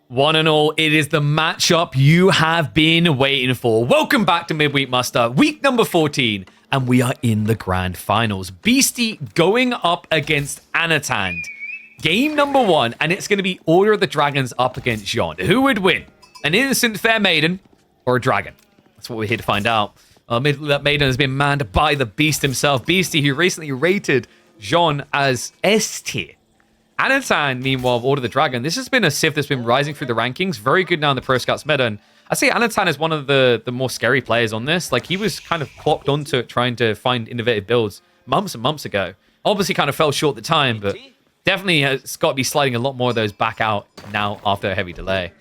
One and all, it is the matchup you have been waiting for. Welcome back to Midweek Muster, week number 14, and we are in the grand finals. Beasty going up against Anatand. Game number 1, and it's going to be Order of the Dragons up against Jeanne. Who would win? An innocent fair maiden or a dragon? That's what we're here to find out. That maiden has been manned by the Beast himself, Beasty, who recently rated Jeanne as S tier. Anatand, meanwhile, of Order of the Dragon, this has been a Civ that's been rising through the rankings. Very good now in the Pro Scouts meta. And I say Anatand is one of the more scary players on this. Like, he was kind of clocked onto it trying to find innovative builds months and months ago. Obviously kind of fell short at the time, but definitely has got to be sliding a lot more of those back out now after a heavy delay.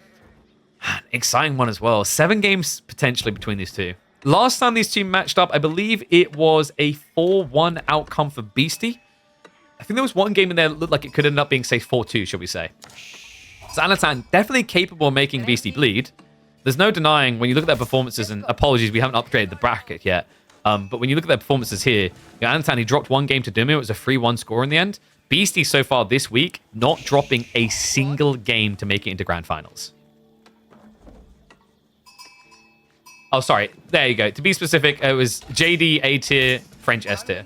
Exciting one as well. 7 games potentially between these two. Last time these two matched up, I believe it was a 4-1 outcome for Beasty. I think there was one game in there that looked like it could end up being, say, 4-2, shall we say. So Anatand, definitely capable of making Beasty bleed. There's no denying when you look at their performances, and apologies, we haven't upgraded the bracket yet. But when you look at their performances here, Anatand, he dropped one game to Dumu. It was a 3-1 score in the end. Beasty so far this week, not dropping a single game to make it into grand finals. Oh, sorry. There you go. To be specific, it was JD A tier, French S tier.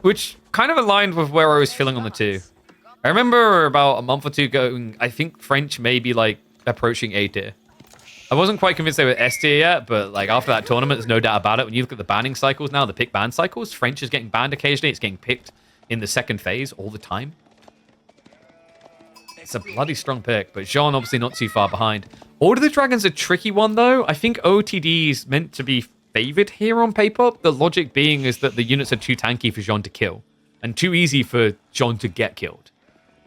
Which kind of aligned with where I was feeling on the two. I remember about a month or two ago, I think French may be like approaching A tier. I wasn't quite convinced they were S tier yet, but like after that tournament, there's no doubt about it. When you look at the banning cycles now, the pick ban cycles, French is getting banned occasionally. It's getting picked in the second phase all the time. It's a bloody strong pick, but Jeanne obviously not too far behind. Order of the Dragon's a tricky one though. I think OOTD is meant to be favored here on paper. The logic being is that the units are too tanky for Jeanne to kill and too easy for Jeanne to get killed.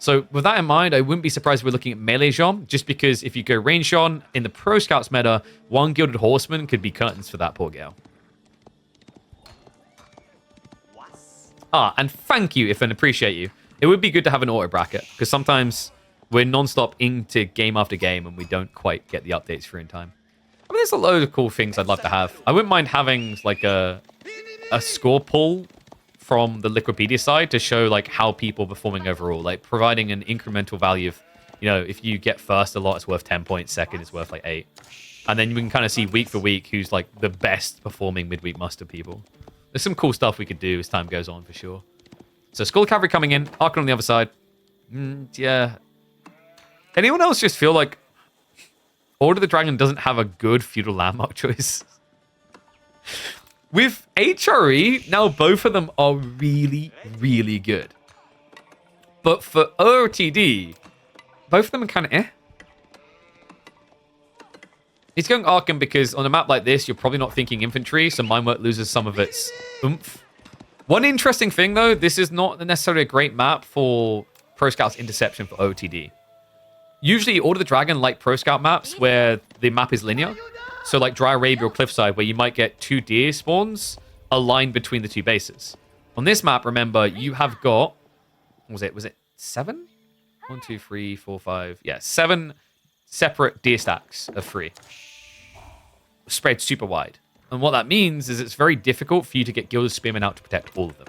So with that in mind, I wouldn't be surprised if we're looking at melee Jeanne, just because if you go range Jeanne in the Pro Scouts meta, one Gilded Horseman could be curtains for that poor girl. And thank you, if and appreciate you. It would be good to have an auto bracket, because sometimes we're non-stop into game after game and we don't quite get the updates through in time. I mean, there's a load of cool things I'd love to have. I wouldn't mind having like a score pull from the Liquipedia side to show like how people are performing overall, like providing an incremental value of, you know, if you get first a lot, it's worth 10 points, second it's worth like 8. And then you can kind of see week for week who's like the best performing midweek muster people. There's some cool stuff we could do as time goes on for sure. So Skull Cavalry coming in, Archon on the other side. Yeah. Anyone else just feel like Order of the Dragon doesn't have a good feudal landmark choice? With HRE, now both of them are really, really good. But for OOTD, both of them are kind of eh. He's going Archon because on a map like this, you're probably not thinking infantry, so Minework loses some of its oomph. One interesting thing, though, this is not necessarily a great map for Pro Scouts Interception for OOTD. Usually, Order of the Dragon like Pro Scout maps where the map is linear. So like Dry Arabia or Cliffside, where you might get 2 deer spawns aligned between the 2 bases. On this map, remember, you have got... Was it 7? 1, 2, 3, 4, 5... Yeah, 7 separate deer stacks of 3. Spread super wide. And what that means is it's very difficult for you to get Gilded Spearmen out to protect all of them.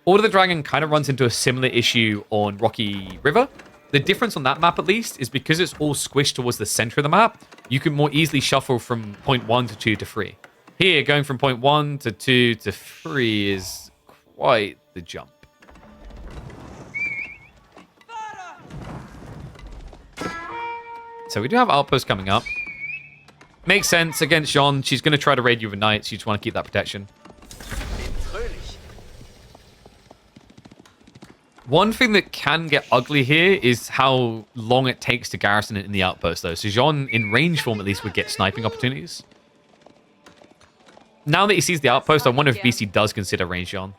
Order of the Dragon kind of runs into a similar issue on Rocky River. The difference on that map, at least, is because it's all squished towards the center of the map, you can more easily shuffle from point 1 to 2 to 3. Here, going from point 1 to 2 to 3 is quite the jump. So we do have Outpost coming up. Makes sense against Jeanne. She's going to try to raid you with knights. You just want to keep that protection. One thing that can get ugly here is how long it takes to garrison it in the outpost, though. So Jeanne, in range form at least, would get sniping opportunities. Now that he sees the outpost, I wonder if Beasty does consider range Jeanne.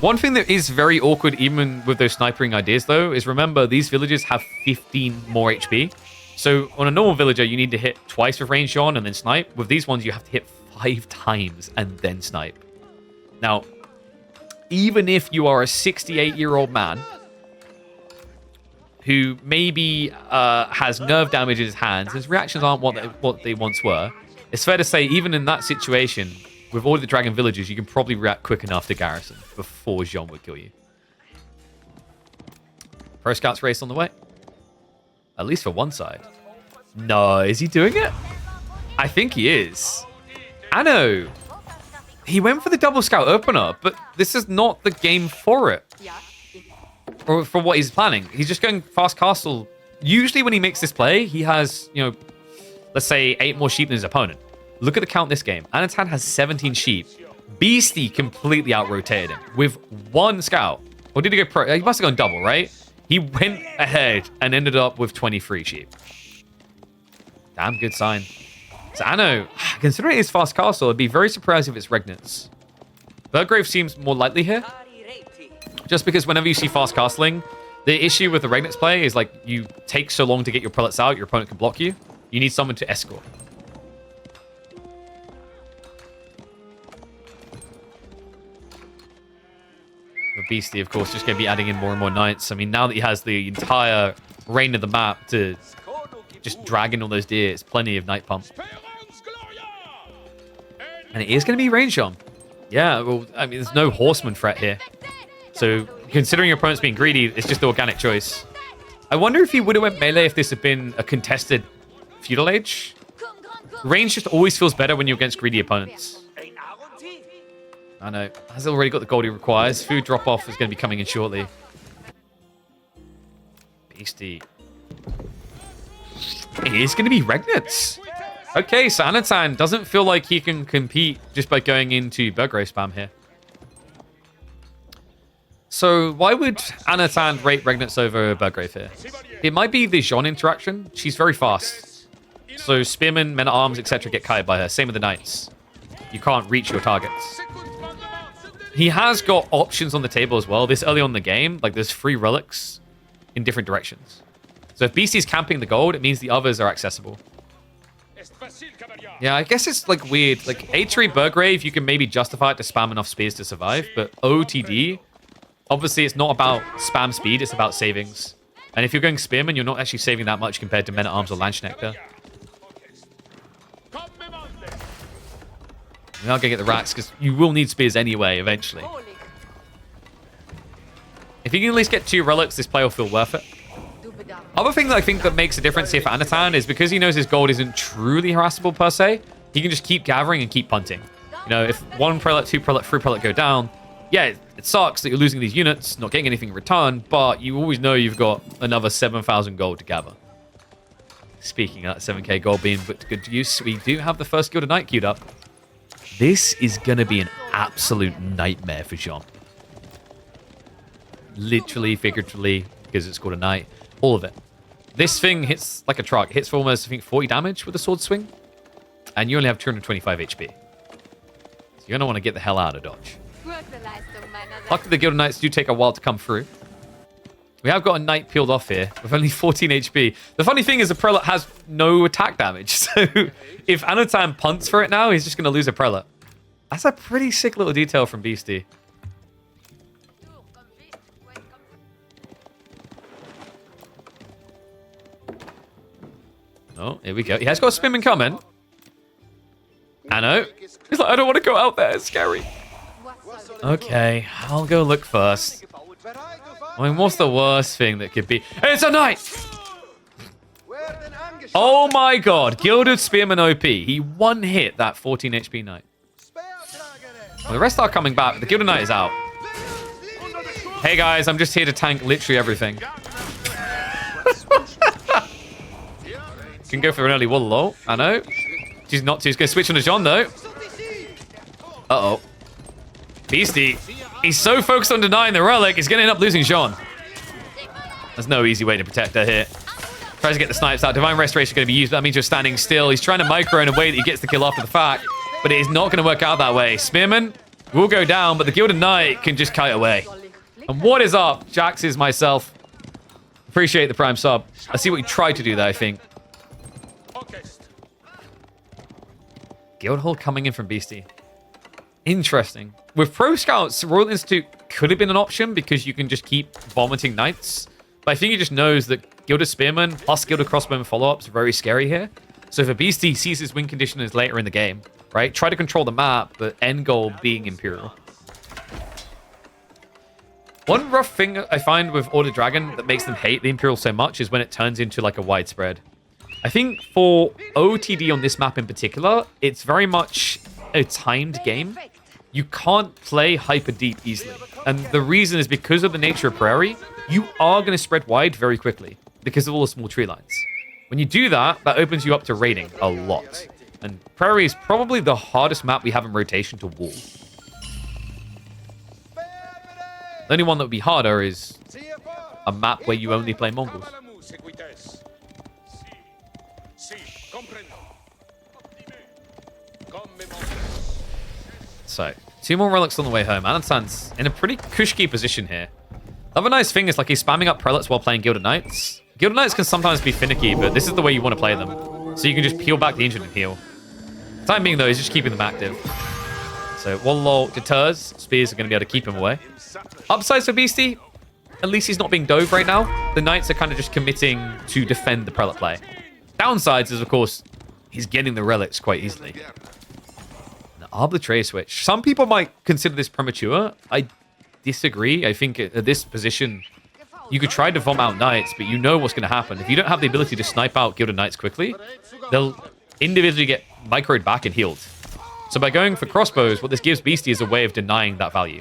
One thing that is very awkward, even with those snipering ideas, though, is remember, these villagers have 15 more HP. So on a normal villager, you need to hit twice with range Jeanne and then snipe. With these ones, you have to hit 5 times and then snipe. Now, even if you are a 68-year-old man who maybe has nerve damage in his hands, his reactions aren't what they once were, it's fair to say, even in that situation, with all the Dragon Villages, you can probably react quick enough to garrison before Jeanne would kill you. Pro Scouts race on the way. At least for one side. No, is he doing it? I think he is. Anno. He went for the double scout opener, but this is not the game for it. Or for what he's planning. He's just going fast castle. Usually when he makes this play, he has, you know, let's say 8 more sheep than his opponent. Look at the count this game. Anatan has 17 sheep. Beasty completely out-rotated him with 1 scout. Or did he go pro? He must have gone double, right? He went ahead and ended up with 23 sheep. Damn good sign. So Anno, considering it's fast castle, I'd be very surprised if it's Regnants. Burgrave seems more likely here. Just because whenever you see fast castling, the issue with the Regnants play is like you take so long to get your prelates out, your opponent can block you. You need someone to escort. The Beasty, of course, just going to be adding in more and more knights. I mean, now that he has the entire reign of the map to just drag in all those deer, it's plenty of knight pump. And it is going to be range on. Yeah, well, I mean, there's no horseman threat here. So, considering your opponent's being greedy, it's just the organic choice. I wonder if he would have went melee if this had been a contested feudal age. Range just always feels better when you're against greedy opponents. I know. Has already got the gold he requires. Food drop-off is going to be coming in shortly. Beasty. It is going to be Regnants. Okay, so Anatan doesn't feel like he can compete just by going into Burgrave spam here. So why would Anatan rate Regnants over Burgrave here? It might be the Jeanne interaction. She's very fast. So Spearmen, Men-at-Arms, etc. get kited by her. Same with the Knights. You can't reach your targets. He has got options on the table as well. This early on in the game, like there's 3 relics in different directions. So if Beasty's camping the gold, it means the others are accessible. Yeah, I guess it's like weird. Like H3 Burgrave, you can maybe justify it to spam enough spears to survive, but OOTD, obviously it's not about spam speed, it's about savings. And if you're going Spearman, you're not actually saving that much compared to Men-at-Arms or Landsknechter. We're not going to get the racks because you will need spears anyway, eventually. If you can at least get 2 relics, this play will feel worth it. Other thing that I think that makes a difference here for Anatan is because he knows his gold isn't truly harassable per se, he can just keep gathering and keep punting. You know, if 1 prelate, 2 prelate, 3 prelate go down, yeah, it sucks that you're losing these units, not getting anything in return, but you always know you've got another 7,000 gold to gather. Speaking of that 7k gold being put to good use, we do have the first Gilded Knight queued up. This is going to be an absolute nightmare for Jeanne. Literally, figuratively, because it's called a knight. All of it. This thing hits like a truck. It hits for almost, I think, 40 damage with a sword swing. And you only have 225 HP. So you're going to want to get the hell out of dodge. Luckily, the Gilded Knights do take a while to come through. We have got a knight peeled off here with only 14 HP. The funny thing is the prelate has no attack damage. So if Anatan punts for it now, he's just going to lose a prelate. That's a pretty sick little detail from Beasty. Oh, here we go. He has got a Spearman coming. Anno. He's like, I don't want to go out there. It's scary. Okay, I'll go look first. I mean, what's the worst thing that could be? It's a knight! Oh my god, Gilded Spearman OP. He one hit that 14 HP knight. Well, the rest are coming back, but the Gilded Knight is out. Hey guys, I'm just here to tank literally everything. Can go for an early wall low. I know. She's not too. She's going to switch on to Jeanne though. Uh-oh. Beasty. He's so focused on denying the relic, he's going to end up losing Jeanne. There's no easy way to protect her here. Tries to get the snipes out. Divine Restoration is going to be used. That means you're standing still. He's trying to micro in a way that he gets the kill after the fact. But it is not going to work out that way. Spearman will go down, but the Gilded Knight can just kite away. And what is up? Jax is myself. Appreciate the prime sub. I see what you tried to do there, I think. Guildhall coming in from Beasty. Interesting. With Pro Scouts, Royal Institute could have been an option because you can just keep vomiting knights. But I think he just knows that Gilded Spearman plus Gilded Crossbowman follow-ups are very scary here. So for Beasty, he sees his win condition as later in the game, right? Try to control the map, but end goal being Imperial. One rough thing I find with Order Dragon that makes them hate the Imperial so much is when it turns into like a widespread. I think for OOTD on this map in particular, it's very much a timed game. You can't play hyper deep easily. And the reason is because of the nature of Prairie, you are going to spread wide very quickly because of all the small tree lines. When you do that, that opens you up to raiding a lot. And Prairie is probably the hardest map we have in rotation to wall. The only one that would be harder is a map where you only play Mongols. So, 2 more relics on the way home. Anatan's in a pretty cushky position here. The other nice thing is like he's spamming up prelates while playing Gilded Knights. Gilded Knights can sometimes be finicky, but this is the way you want to play them. So you can just peel back the engine and heal. The time being though, he's just keeping them active. So one lull deters. Spears are going to be able to keep him away. Upsides for Beasty, at least he's not being dove right now. The Knights are kind of just committing to defend the prelate play. Downsides is, of course, he's getting the relics quite easily. The arbitrary switch. Some people might consider this premature. I disagree. I think at this position, you could try to vom out Knights, but you know what's going to happen. If you don't have the ability to snipe out Gilded Knights quickly, they'll individually get microed back and healed. So by going for crossbows, what this gives Beasty is a way of denying that value.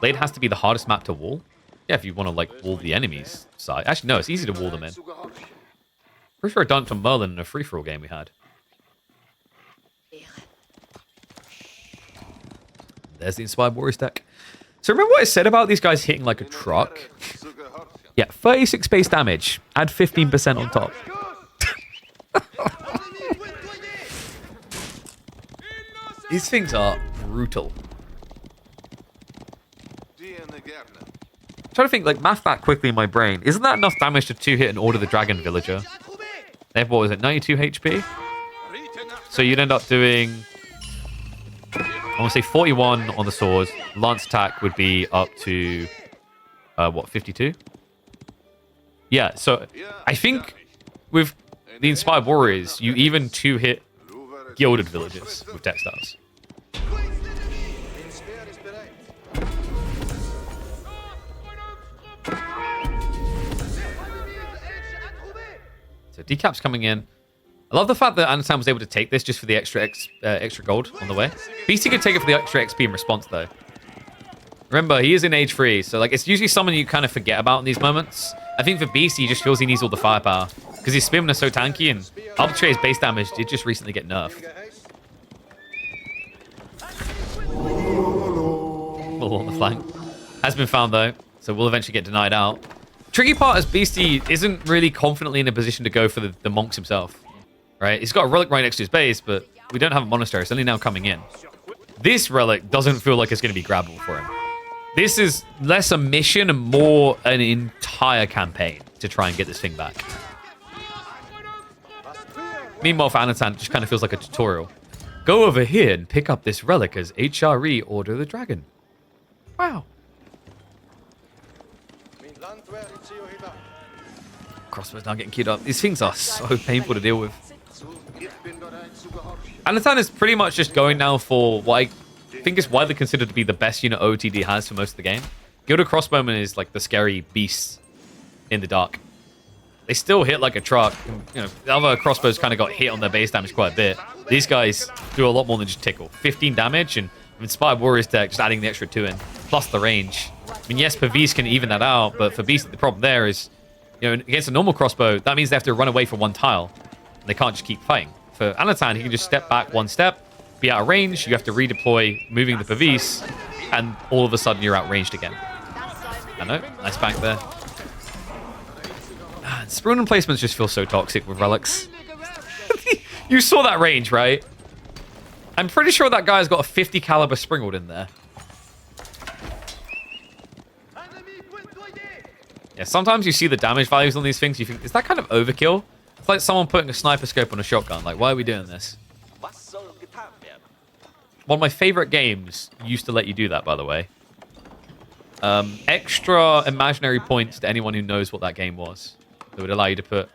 Blade has to be the hardest map to wall. Yeah, if you want to like wall the enemy's side. Actually, no, it's easy to wall them in. Pretty sure I dunked on Merlin in a free-for-all game we had. There's the Inspired Warriors deck. So remember what I said about these guys hitting like a truck? Yeah, 36 base damage. Add 15% on top. These things are brutal. I'm trying to think, like, math that quickly in my brain. Isn't that enough damage to 2-hit and Order the Dragon Villager? They have, what was it, 92 HP? So you'd end up doing, I want to say 41 on the swords. Lance attack would be up to, what, 52? Yeah, so I think with the Inspired Warriors, you even 2-hit Gilded Villagers with textiles. So decap's coming in. I love the fact that Anatan was able to take this just for the extra gold on the way. Beasty could take it for the extra XP in response, though. Remember, he is in age 3, so like it's usually someone you kind of forget about in these moments. I think for Beasty, he just feels he needs all the firepower because his spin is so tanky, and Arbitrary's base damage did just recently get nerfed. Little on the flank. Has been found, though, so we'll eventually get denied out. Tricky part is Beasty isn't really confidently in a position to go for the monks himself, right? He's got a relic right next to his base, but we don't have a monastery. It's only now coming in. This relic doesn't feel like it's going to be grabbable for him. This is less a mission and more an entire campaign to try and get this thing back. Meanwhile, for Anatan, it just kind of feels like a tutorial. Go over here and pick up this relic as HRE Order the Dragon. Wow. Crossbow's now getting queued up. These things are so painful to deal with. Anatan is pretty much just going now for what I think is widely considered to be the best unit OOTD has for most of the game. Gilded Crossbowman is like the scary beast in the dark. They still hit like a truck. You know, the other crossbows kind of got hit on their base damage quite a bit. These guys do a lot more than just tickle. 15 damage, and Inspired Warriors deck just adding the extra 2 in, plus the range. I mean, yes, Pavis can even that out, but for Beast, the problem there is, you know, against a normal crossbow, that means they have to run away for 1 tile. They can't just keep fighting. For Anatan, he can just step back 1 step, be out of range, you have to redeploy, moving the Pavis, and all of a sudden you're outranged again. I know, nice bank there. Sprune placements just feel so toxic with relics. You saw that range, right? I'm pretty sure that guy's got a 50 caliber Springald in there. Yeah, sometimes you see the damage values on these things, you think, is that kind of overkill? It's like someone putting a sniper scope on a shotgun. Like, why are we doing this? One of my favorite games used to let you do that, by the way. Extra imaginary points to anyone who knows what that game was. That would allow you to put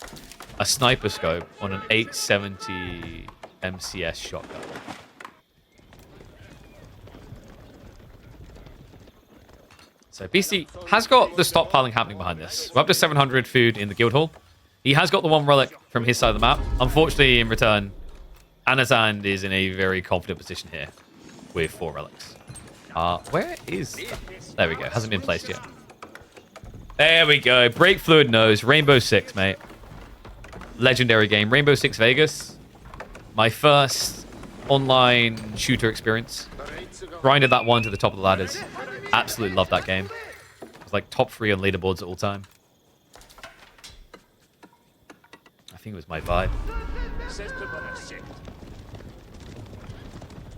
a sniper scope on an 870 MCS shotgun. So Beasty has got the stockpiling happening behind this. We're up to 700 food in the guild hall. He has got the one relic from his side of the map. Unfortunately, in return, Anatan is in a very confident position here with 4 relics. Where is that? There we go. Hasn't been placed yet. There we go. Break Fluid Nose. Rainbow Six, mate. Legendary game. Rainbow Six Vegas. My first online shooter experience. Grinded that one to the top of the ladders. Absolutely love that game. It was like top 3 on leaderboards at all time. I think it was my vibe.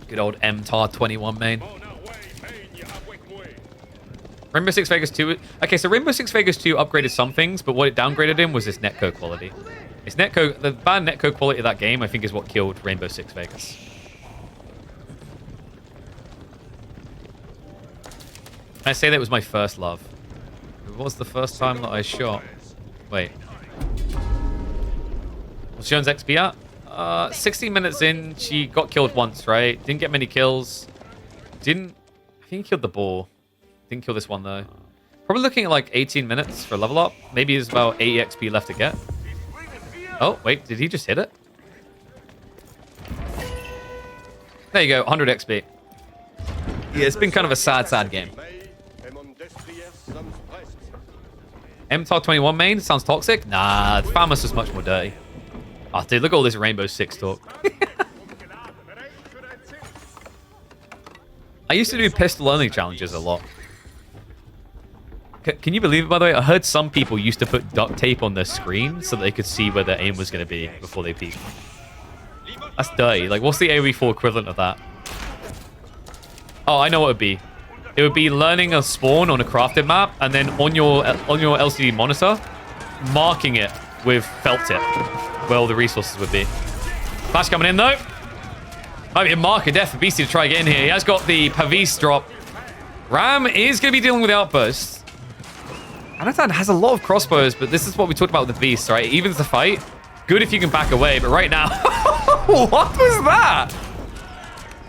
Good old MTAR 21 main. Rainbow Six Vegas 2. Okay, so Rainbow Six Vegas 2 upgraded some things, but what it downgraded in was its netcode quality. Its netcode, the bad netcode quality of that game, I think, is what killed Rainbow Six Vegas. I say that was my first love. It was the first time that I shot. Wait. What's Jeanne's XP at? 16 minutes in, she got killed once, right? Didn't get many kills. I think he killed the boar. Didn't kill this one, though. Probably looking at like 18 minutes for level up. Maybe there's about 80 XP left to get. Oh, wait. Did he just hit it? There you go. 100 XP. Yeah, it's been kind of a sad, sad game. MTAR 21 main sounds toxic. Nah, the Famous is much more dirty. Oh, dude, look at all this Rainbow Six talk. I used to do pistol only challenges a lot. Can you believe it, by the way? I heard some people used to put duct tape on their screen so that they could see where their aim was going to be before they peeked. That's dirty. Like, what's the AoE4 equivalent of that? Oh, I know what it would be. It would be learning a spawn on a crafted map, and then on your LCD monitor, marking it with felt tip where all the resources would be. Flash coming in, though. Might be a mark of death for Beasty to try to get in here. He has got the Pavis drop. Ram is going to be dealing with the outburst. Anatan has a lot of crossbows, but this is what we talked about with the Beast, right? It evens the fight. Good if you can back away, but right now... What was that?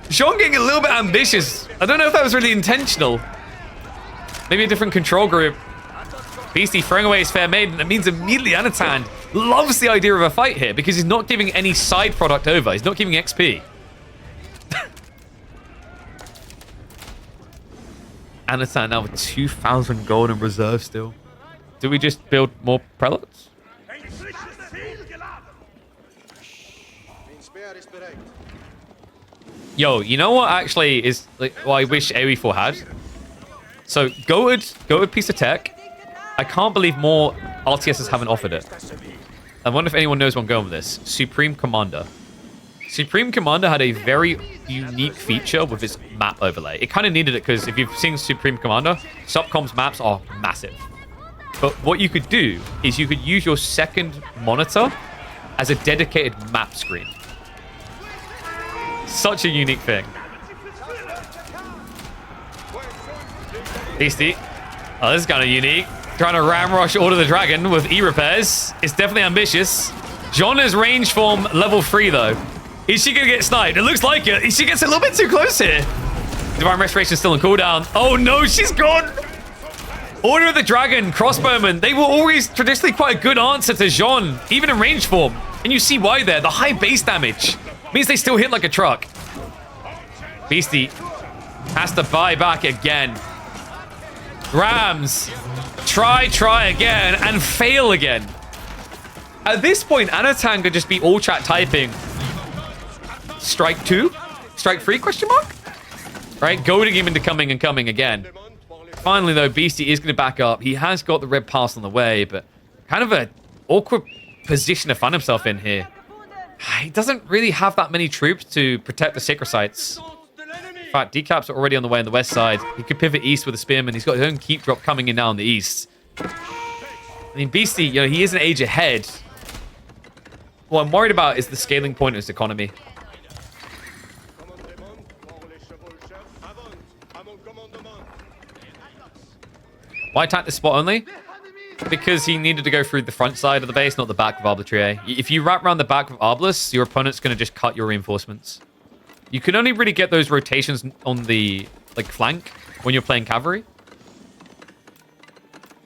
Jeanne getting a little bit ambitious. I don't know if that was really intentional. Maybe a different control group. Beasty throwing away his fair maiden. That means immediately Anatan loves the idea of a fight here because he's not giving any side product over. He's not giving XP. Anatan now with 2,000 gold in reserve still. Do we just build more prelates? Yo, you know what actually is like what I wish AoE4 had? So, goated piece of tech. I can't believe more RTSs haven't offered it. I wonder if anyone knows where I'm going with this. Supreme Commander. Supreme Commander had a very unique feature with its map overlay. It kind of needed it because if you've seen Supreme Commander, Subcom's maps are massive. But what you could do is you could use your second monitor as a dedicated map screen. Such a unique thing. Beasty. Oh, this is kind of unique. Trying to ram rush Order the Dragon with E-repairs. It's definitely ambitious. Jeanne is range form level 3 though. Is she going to get sniped? It looks like it. She gets a little bit too close here. Divine Restoration is still in cooldown. Oh no, she's gone. Order of the Dragon, crossbowmen. They were always traditionally quite a good answer to Jeanne, even in range form. And you see why there. The high base damage means they still hit like a truck. Beasty has to buy back again. Rams. Try again and fail again. At this point, Anatan could just be all chat typing. Strike 2? Strike 3, question mark? Right, goading him into coming and coming again. Finally, though, Beasty is going to back up. He has got the red pass on the way, but kind of an awkward position to find himself in here. He doesn't really have that many troops to protect the sacred sites. In fact, decaps are already on the way on the west side. He could pivot east with a spearman. He's got his own keep drop coming in now on the east. I mean, Beasty, you know, he is an age ahead. What I'm worried about is the scaling point of his economy. Why attack this spot only? Because he needed to go through the front side of the base, not the back of Arbitrie. If you wrap around the back of Arbalest, your opponent's going to just cut your reinforcements. You can only really get those rotations on the flank when you're playing cavalry.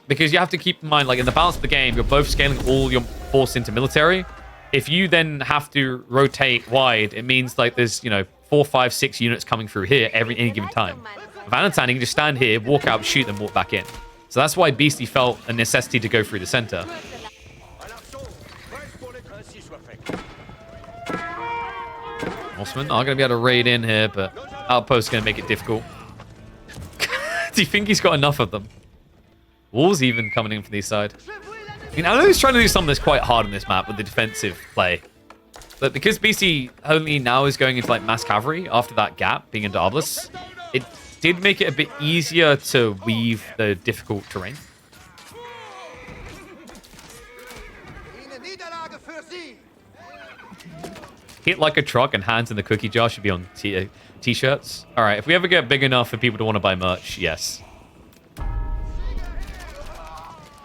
Because you have to keep in mind, like in the balance of the game, you're both scaling all your force into military. If you then have to rotate wide, it means like there's, 4, 5, 6 units coming through here any given time. With Anatan, you can just stand here, walk out, shoot them, walk back in. So that's why Beasty felt a necessity to go through the center. Horsemen are going to be able to raid in here, but Outpost's going to make it difficult. Do you think he's got enough of them? Wolves even coming in from the side. I know he's trying to do something that's quite hard on this map with the defensive play. But because BC only now is going into like mass cavalry after that gap being into Obelisk, it did make it a bit easier to weave the difficult terrain. Hit like a truck and hands in the cookie jar should be on t-shirts. All right, if we ever get big enough for people to want to buy merch, yes.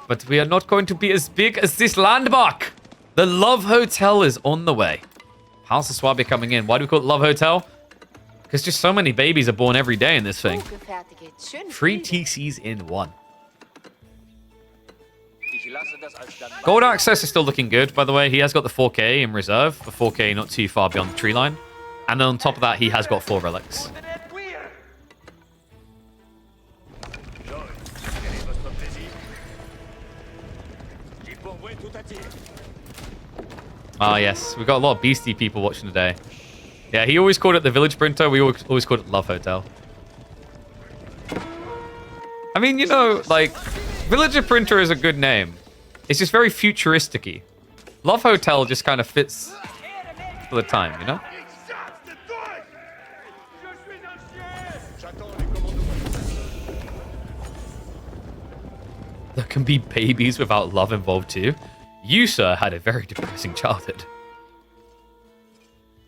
But we are not going to be as big as this landmark. The Love Hotel is on the way. How's the Swabia coming in? Why do we call it Love Hotel? Because just so many babies are born every day in this thing. 3 TCs in 1. Gold access is still looking good, by the way. He has got the 4K in reserve. The 4K not too far beyond the tree line. And then on top of that, he has got 4 relics. Ah, yes. We've got a lot of Beasty people watching today. Yeah, he always called it the Village Printer. We always called it Love Hotel. I mean, like, Villager Printer is a good name. It's just very futuristic-y. Love Hotel just kind of fits for the time, you know? There can be babies without love involved too. You, sir, had a very depressing childhood.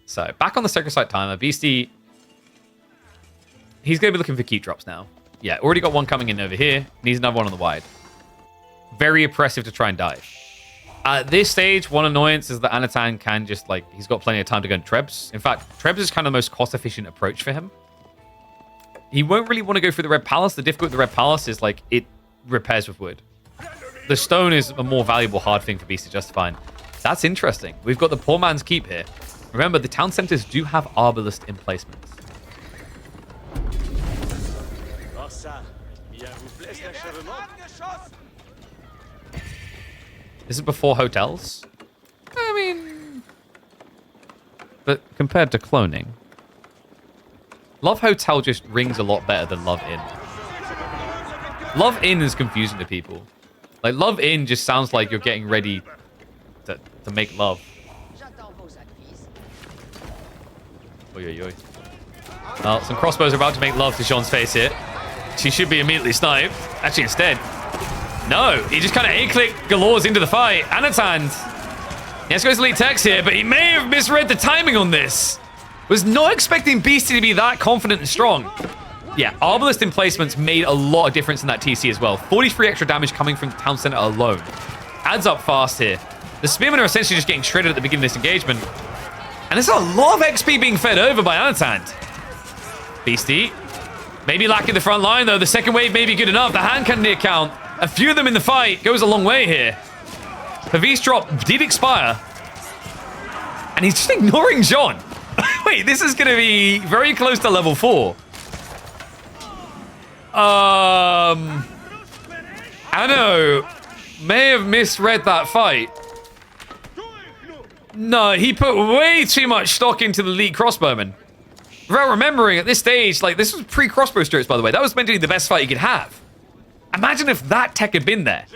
So, back on the Sacred Site timer, Beasty... He's going to be looking for keep drops now. Yeah, already got one coming in over here. Needs another one on the wide. Very oppressive to try and dive. At this stage, one annoyance is that Anatan can just, like, he's got plenty of time to go in Trebs. In fact, Trebs is kind of the most cost-efficient approach for him. He won't really want to go through the Red Palace. The difficulty with the Red Palace is, like, it repairs with wood. The stone is a more valuable hard thing for Beast to justify. That's interesting. We've got the poor man's keep here. Remember, the town centers do have arbalist emplacements. This is before hotels. I mean... But compared to cloning... Love Hotel just rings a lot better than Love Inn. Love Inn is confusing to people. Like, Love Inn just sounds like you're getting ready to make love. Oy, oy, oy. Oh, some crossbows are about to make love to Jeanne's face here. She should be immediately sniped. Actually, instead... No, he just kind of A-click galores into the fight. Anatan. Yes, goes Elite Tex here, but he may have misread the timing on this. Was not expecting Beasty to be that confident and strong. Yeah, Arbalist emplacements made a lot of difference in that TC as well. 43 extra damage coming from the town center alone. Adds up fast here. The Spearmen are essentially just getting shredded at the beginning of this engagement. And there's a lot of XP being fed over by Anatan. Beasty. Maybe lacking the front line, though. The second wave may be good enough. The hand cannon account. A few of them in the fight goes a long way here. Pavis drop did expire. And he's just ignoring Jeanne. Wait, this is going to be very close to level 4. Anno may have misread that fight. No, he put way too much stock into the elite crossbowman. Without remembering, at this stage, like, this was pre-crossbow strokes, by the way. That was meant to be the best fight he could have. Imagine if that tech had been there.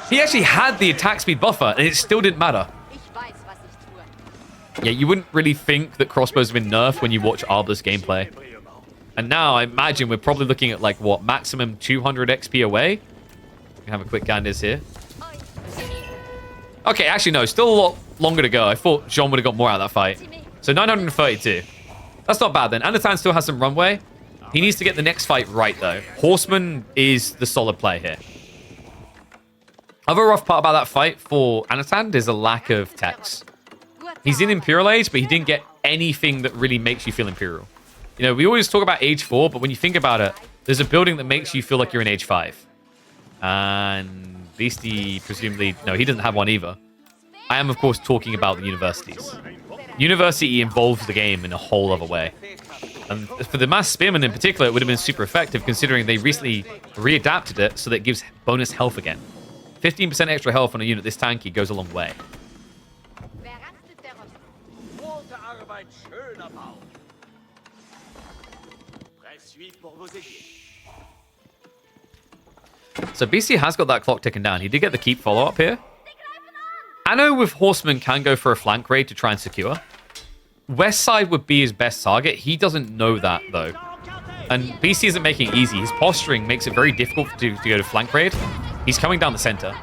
He actually had the attack speed buffer, and it still didn't matter. Yeah, you wouldn't really think that crossbows have been nerfed when you watch Arbalist gameplay. And now, I imagine we're probably looking at, like, what, maximum 200 XP away? We can have a quick ganders here. Okay, actually, no, still a lot longer to go. I thought Jeanne would have got more out of that fight. So 932. That's not bad, then. Anatan still has some runway. He needs to get the next fight right, though. Horseman is the solid play here. Other rough part about that fight for Anatan is a lack of techs. He's in Imperial Age, but he didn't get anything that really makes you feel Imperial. You know, we always talk about Age 4, but when you think about it, there's a building that makes you feel like you're in Age 5. And Beasty, presumably... No, he doesn't have one either. I am, of course, talking about the universities. University involves the game in a whole other way. And for the Mass Spearman in particular, it would have been super effective considering they recently readapted it so that it gives bonus health again. 15% extra health on a unit this tanky goes a long way. So BC has got that clock ticking down. He did get the keep follow-up here. Anno with Horseman can go for a flank raid to try and secure. West side would be his best target. He doesn't know that, though. And BC isn't making it easy. His posturing makes it very difficult to go to flank raid. He's coming down the center.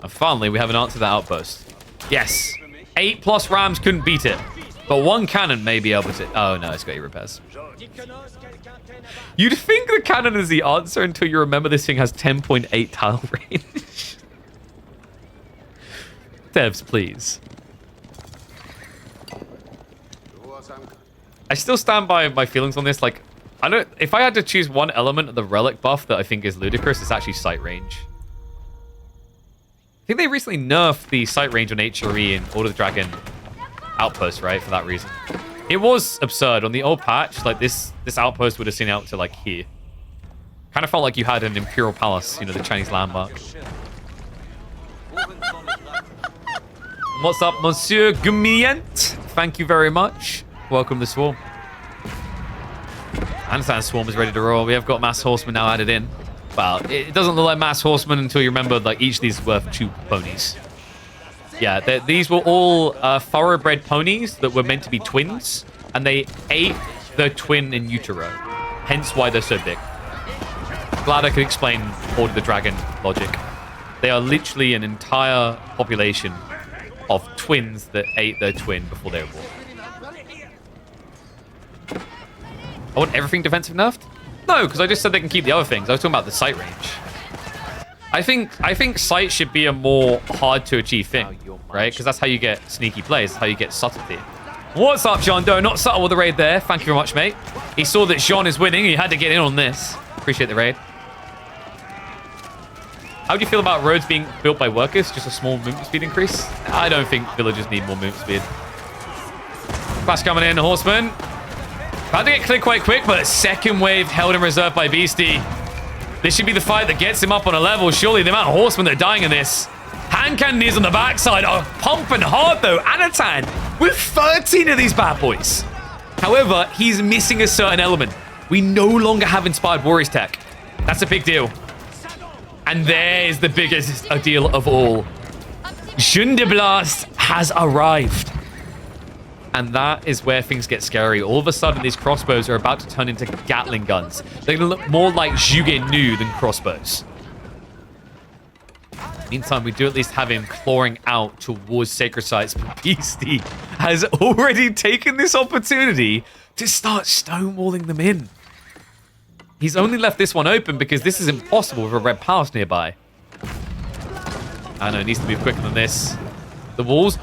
And finally, we have an answer to that outpost. Yes. 8+ rams couldn't beat it. But one cannon may be able to... Oh, no, it's got your repairs. You'd think the cannon is the answer until you remember this thing has 10.8 tile range. Devs, please. I still stand by my feelings on this. Like, I don't... If I had to choose one element of the relic buff that I think is ludicrous, it's actually sight range. I think they recently nerfed the sight range on HRE and Order of the Dragon outpost, right? For that reason. It was absurd. On the old patch, like this outpost would have seen out to like here. Kind of felt like you had an Imperial Palace, you know, the Chinese landmark. What's up, Monsieur Gumient? Thank you very much. Welcome to Swarm. I understand Swarm is ready to roll. We have got Mass Horseman now added in. Well, it doesn't look like Mass Horseman until you remember like each of these is worth 2 ponies. Yeah, these were all thoroughbred ponies that were meant to be twins, and they ate the twin in utero. Hence why they're so big. Glad I could explain Order of the Dragon logic. They are literally an entire population of twins that ate their twin before they were born. I want everything defensive nerfed? No, because I just said they can keep the other things. I was talking about the sight range. I think sight should be a more hard to achieve thing, right? Because that's how you get sneaky plays. That's how you get subtlety. What's up, Jeanne? Not subtle with the raid there. Thank you very much, mate. He saw that Jeanne is winning. He had to get in on this. Appreciate the raid. How do you feel about roads being built by workers? Just a small movement speed increase? I don't think villagers need more movement speed. Flash coming in, Horseman. About to get cleared quite quick, but second wave held in reserve by Beasty. This should be the fight that gets him up on a level. Surely the amount of horsemen that are dying in this. Hand cannoneers on the backside are pumping hard, though. Anatan with 13 of these bad boys. However, he's missing a certain element. We no longer have Inspired Warriors tech. That's a big deal. And there's the biggest deal of all. Jeanne de Blast has arrived. And that is where things get scary. All of a sudden, these crossbows are about to turn into Gatling guns. They're going to look more like Juge Nu than crossbows. Meantime, we do at least have him clawing out towards sacred sites. But Beasty has already taken this opportunity to start stonewalling them in. He's only left this one open because this is impossible with a red palace nearby. I know, it needs to move quicker than this. The walls...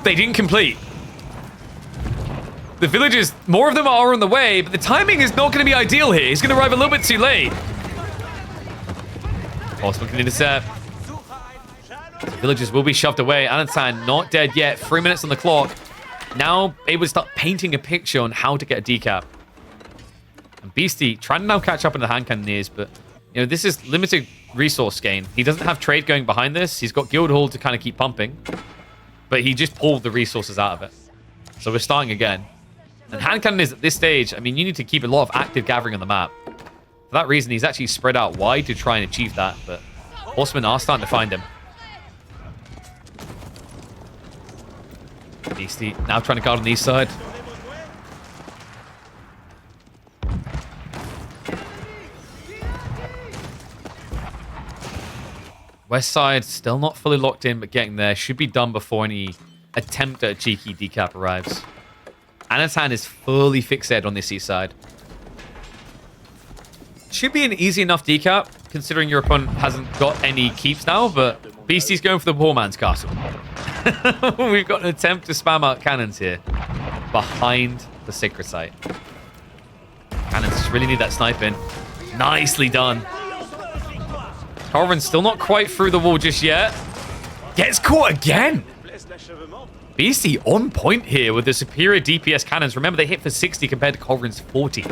They didn't complete. The villagers, more of them are on the way, but the timing is not going to be ideal here. He's going to arrive a little bit too late. Horseman can intercept. The villagers will be shoved away. Anatan not dead yet. 3 minutes on the clock. Now able to start painting a picture on how to get a decap. And Beasty trying to now catch up in the hand cannoneers, but you know, this is limited resource gain. He doesn't have trade going behind this. He's got Guildhall to kind of keep pumping. But he just pulled the resources out of it. So we're starting again. And hand cannoneers at this stage, I mean, you need to keep a lot of active gathering on the map. For that reason, he's actually spread out wide to try and achieve that. But horsemen are starting to find him. Beasty now trying to guard on the east side. West side still not fully locked in, but getting there. Should be done before any attempt at a cheeky decap arrives. Anatan is fully fixated on this east side. Should be an easy enough decap, considering your opponent hasn't got any keeps now, but Beasty's going for the poor man's castle. We've got an attempt to spam out cannons here. behind the sacred site. Cannons just really need that sniping. Nicely done. Corvin's still not quite through the wall just yet. Gets caught again. Beasty on point here with the superior DPS cannons. Remember, they hit for 60 compared to Corvin's 40.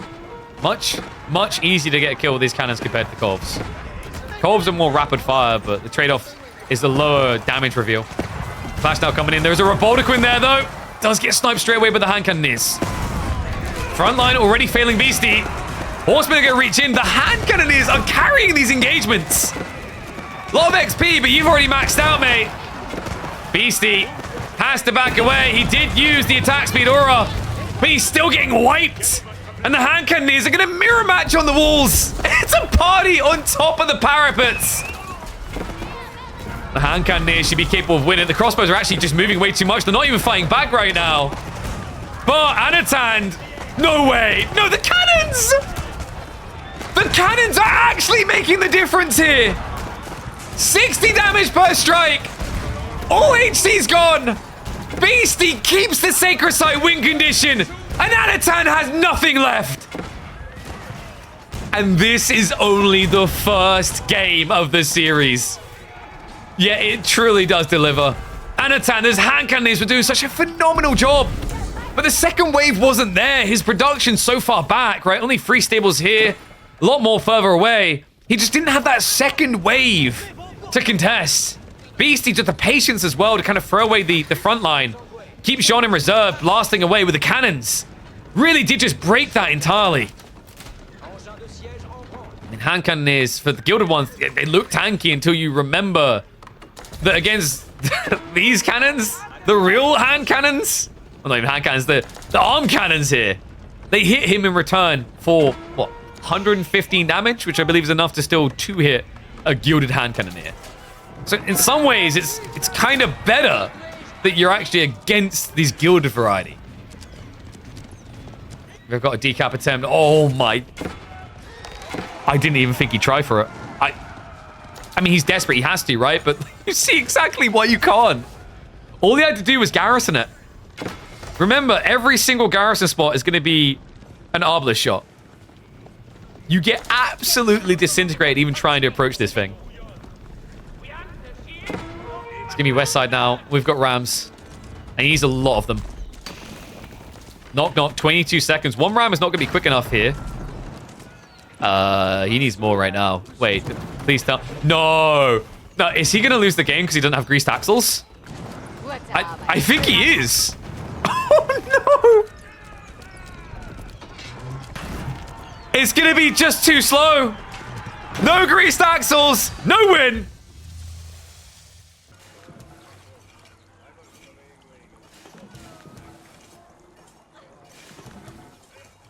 Much easier to get a kill with these cannons compared to Corv's. Corv's are more rapid fire, but the trade-off is the lower damage reveal. Flash now coming in. There's a Robotical in there, though. Does get sniped straight away by the hand cannoneers. Frontline already failing Beasty. Horsemen are going to reach in. The hand cannoneers are carrying these engagements. A lot of XP, but you've already maxed out, mate. Beasty has to back away. He did use the attack speed aura, but he's still getting wiped. And the hand cannoneers are going to mirror match on the walls. It's a party on top of the parapets. The hand cannoneers should be capable of winning. The crossbows are actually just moving way too much. They're not even fighting back right now. But Anatan, no way. No, the cannons. The cannons are actually making the difference here. 60 damage per strike. All HC's gone. Beasty keeps the sacred site win condition. And Anatan has nothing left. And this is only the first game of the series. Yeah, it truly does deliver. Anatan, his hand cannoneers were doing such a phenomenal job. But the second wave wasn't there. His production's so far back, right? Only 3 stables here. A lot more further away. He just didn't have that second wave to contest. Beasty took the patience as well to kind of throw away the front line. Keep Jeanne in reserve, blasting away with the cannons. Really did just break that entirely. I mean, hand cannoneers, for the Gilded ones, they look tanky until you remember that against these cannons, the real hand cannons, well, not even hand cannons, the arm cannons here, they hit him in return for, what, 115 damage, which I believe is enough to still 2-hit a Gilded hand cannoneer. So in some ways, it's kind of better that you're actually against these Gilded variety. We've got a decap attempt. Oh my. I didn't even think he'd try for it. I mean, he's desperate. He has to, right? But you see exactly why you can't. All he had to do was garrison it. Remember, every single garrison spot is going to be an Arbalest shot. You get absolutely disintegrated even trying to approach this thing. It's going to be west side now. We've got Rams. And he needs a lot of them. Knock, knock, 22 seconds. One ram is not going to be quick enough here. He needs more right now. Wait, please tell. No. No, is he going to lose the game because he doesn't have greased axles? I think he is. Oh, no. It's going to be just too slow. No greased axles. No win.